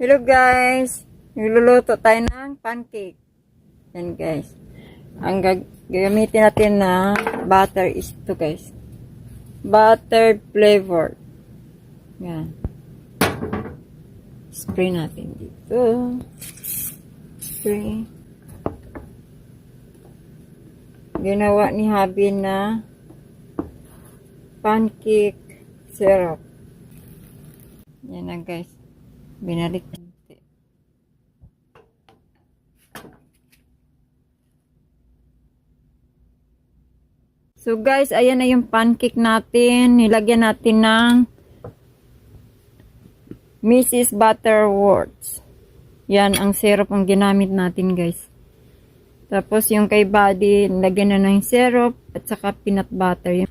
Hello guys! Nagluluto tayo ng pancake. Yan guys. Ang gagamitin natin na butter is ito guys. Butter flavor. Yan. Spray natin dito. Spray. Ginawa ni Habi na pancake syrup. Yan na guys. Binalik. So guys, ayan na yung pancake natin. Nilagyan natin ng Mrs. Butterworth. Yan ang syrup ang ginamit natin guys. Tapos yung kay Buddy, nilagyan na ng syrup at saka peanut butter.